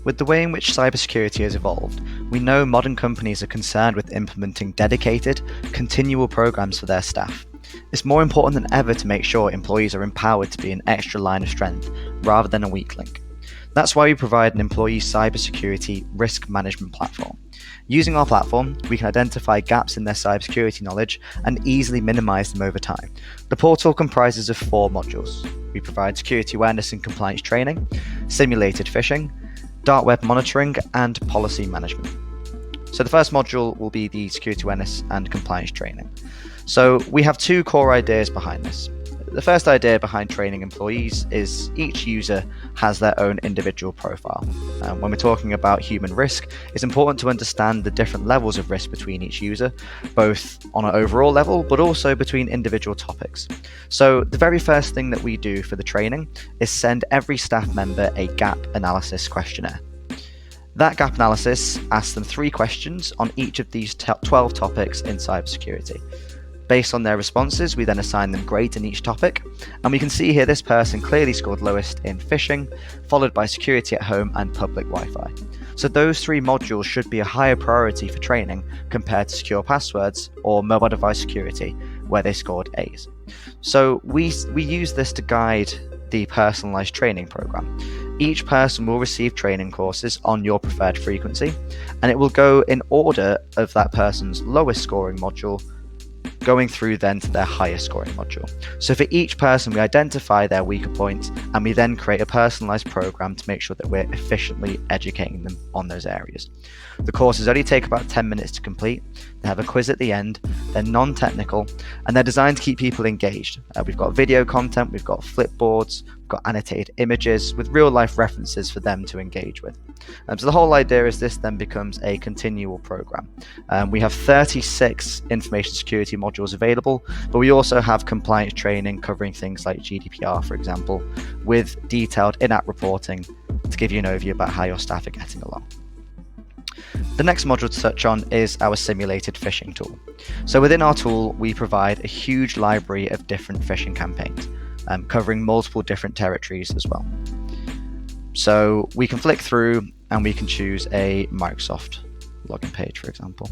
With the way in which cybersecurity has evolved, we know modern companies are concerned with implementing dedicated, continual programs for their staff. It's more important than ever to make sure employees are empowered to be an extra line of strength rather than a weak link. That's why we provide an employee cybersecurity risk management platform. Using our platform, we can identify gaps in their cybersecurity knowledge and easily minimize them over time. The portal comprises of 4 modules. We provide security awareness and compliance training, simulated phishing, dark web monitoring, and policy management. So the first module will be the security awareness and compliance training. So we have 2 core ideas behind this. The first idea behind training employees is each user has their own individual profile. When we're talking about human risk, it's important to understand the different levels of risk between each user, both on an overall level, but also between individual topics. So the very first thing that we do for the training is send every staff member a gap analysis questionnaire. That gap analysis asks them 3 questions on each of these 12 topics in cybersecurity. Based on their responses, we then assign them grades in each topic, and we can see here this person clearly scored lowest in phishing, followed by security at home and public Wi-Fi. So those 3 modules should be a higher priority for training compared to secure passwords or mobile device security, where they scored A's. So we use this to guide the personalized training program. Each person will receive training courses on your preferred frequency, and it will go in order of that person's lowest scoring module, going through then to their highest scoring module. So for each person, we identify their weaker points, and we then create a personalized program to make sure that we're efficiently educating them on those areas. The courses only take about 10 minutes to complete. They have a quiz at the end. They're non-technical, and they're designed to keep people engaged. We've got video content, we've got flipboards, we've got annotated images with real-life references for them to engage with. So the whole idea is this then becomes a continual program. We have 36 information security modules available, but we also have compliance training covering things like GDPR, for example, with detailed in-app reporting to give you an overview about how your staff are getting along. The next module to touch on is our simulated phishing tool. So within our tool, we provide a huge library of different phishing campaigns, covering multiple different territories as well. So we can flick through and we can choose a Microsoft login page, for example.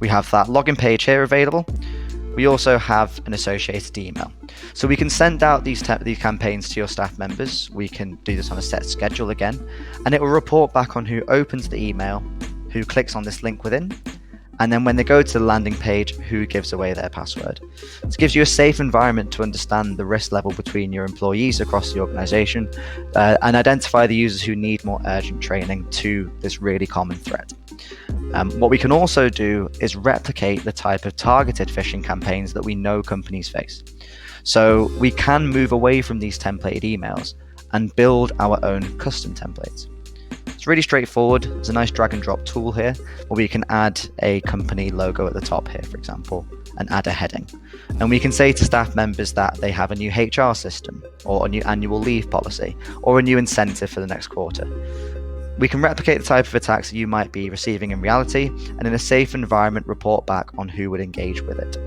We have that login page here available. We also have an associated email. So we can send out these campaigns to your staff members. We can do this on a set schedule again, and it will report back on who opens the email, who clicks on this link within, and then when they go to the landing page, who gives away their password. This gives you a safe environment to understand the risk level between your employees across the organization and identify the users who need more urgent training to this really common threat. What we can also do is replicate the type of targeted phishing campaigns that we know companies face. So we can move away from these templated emails and build our own custom templates. It's really straightforward. There's a nice drag and drop tool here where we can add a company logo at the top here, for example, and add a heading. And we can say to staff members that they have a new HR system or a new annual leave policy or a new incentive for the next quarter. We can replicate the type of attacks that you might be receiving in reality, and in a safe environment report back on who would engage with it.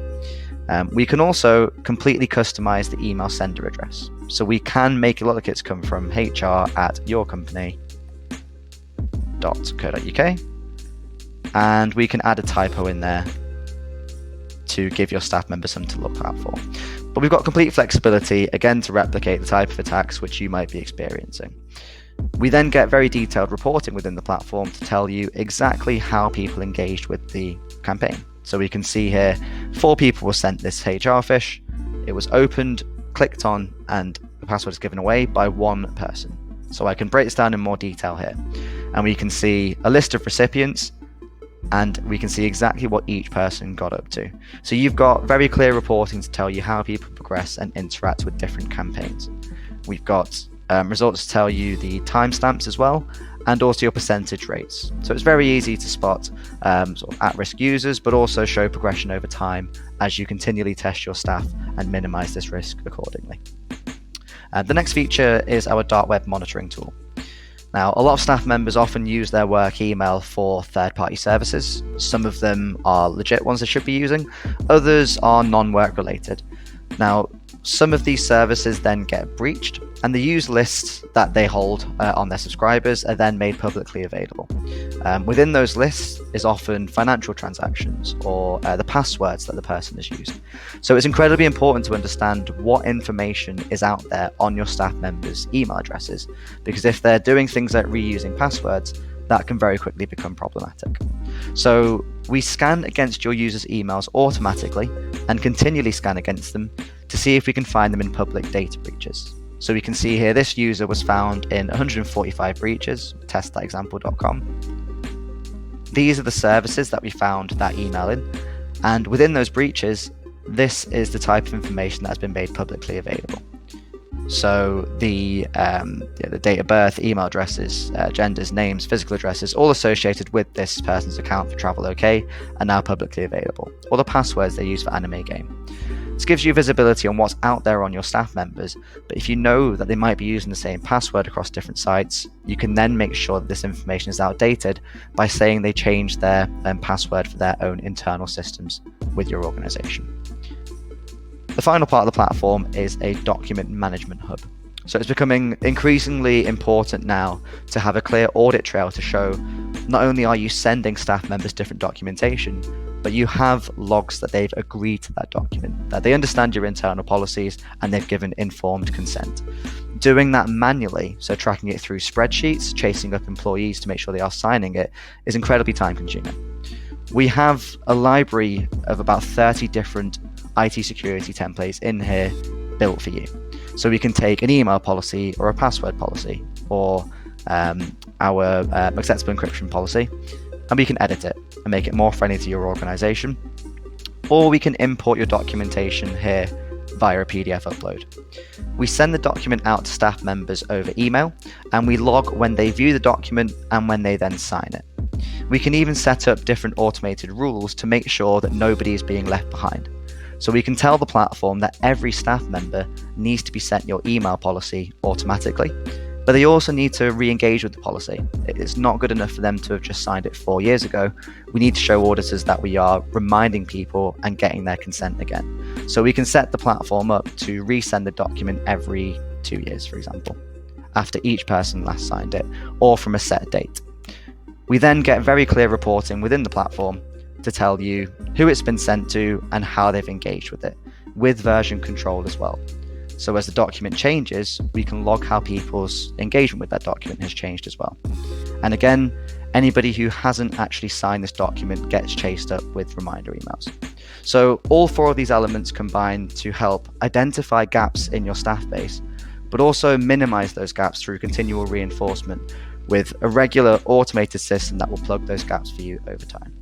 We can also completely customize the email sender address. So we can make a lot of kits come from hr@yourcompany.co.uk, and we can add a typo in there to give your staff members something to look out for. But we've got complete flexibility, again, to replicate the type of attacks which you might be experiencing. We then get very detailed reporting within the platform to tell you exactly how people engaged with the campaign. So we can see here, 4 people were sent this HR phish. It was opened, clicked on, and the password is given away by 1 person. So I can break this down in more detail here. And we can see a list of recipients, and we can see exactly what each person got up to. So you've got very clear reporting to tell you how people progress and interact with different campaigns. We've got results to tell you the timestamps as well, and also your percentage rates. So it's very easy to spot sort of at-risk users, but also show progression over time as you continually test your staff and minimize this risk accordingly. The next feature is our dark web monitoring tool. Now, a lot of staff members often use their work email for third-party services. Some of them are legit ones they should be using, others are non-work related. Now, some of these services then get breached, And the used lists that they hold on their subscribers are then made publicly available. Within those lists is often financial transactions or the passwords that the person has used. So it's incredibly important to understand what information is out there on your staff members' email addresses, because if they're doing things like reusing passwords, that can very quickly become problematic. So we scan against your users' emails automatically and continually scan against them to see if we can find them in public data breaches. So we can see here this user was found in 145 breaches, test.example.com. These are the services that we found that email in, and within those breaches, this is the type of information that has been made publicly available. So the date of birth, email addresses, genders, names, physical addresses, all associated with this person's account for Travel OK are now publicly available, or the passwords they use for Anime Game. This gives you visibility on what's out there on your staff members, but if you know that they might be using the same password across different sites, you can then make sure that this information is outdated by saying they changed their password for their own internal systems with your organization. The final part of the platform is a document management hub. So it's becoming increasingly important now to have a clear audit trail to show not only are you sending staff members different documentation, but you have logs that they've agreed to that document, that they understand your internal policies and they've given informed consent. Doing that manually, so tracking it through spreadsheets, chasing up employees to make sure they are signing it, is incredibly time consuming. We have a library of about 30 different IT security templates in here built for you. So we can take an email policy or a password policy or our acceptable encryption policy, and we can edit it and make it more friendly to your organization. Or we can import your documentation here via a PDF upload. We send the document out to staff members over email, and we log when they view the document and when they then sign it. We can even set up different automated rules to make sure that nobody is being left behind. So we can tell the platform that every staff member needs to be sent your email policy automatically, but they also need to re-engage with the policy. It's not good enough for them to have just signed it 4 years ago. We need to show auditors that we are reminding people and getting their consent again. So we can set the platform up to resend the document every 2 years, for example, after each person last signed it, or from a set date. We then get very clear reporting within the platform to tell you who it's been sent to and how they've engaged with it, with version control as well. So as the document changes, we can log how people's engagement with that document has changed as well. And again, anybody who hasn't actually signed this document gets chased up with reminder emails. So all 4 of these elements combine to help identify gaps in your staff base, but also minimize those gaps through continual reinforcement with a regular automated system that will plug those gaps for you over time.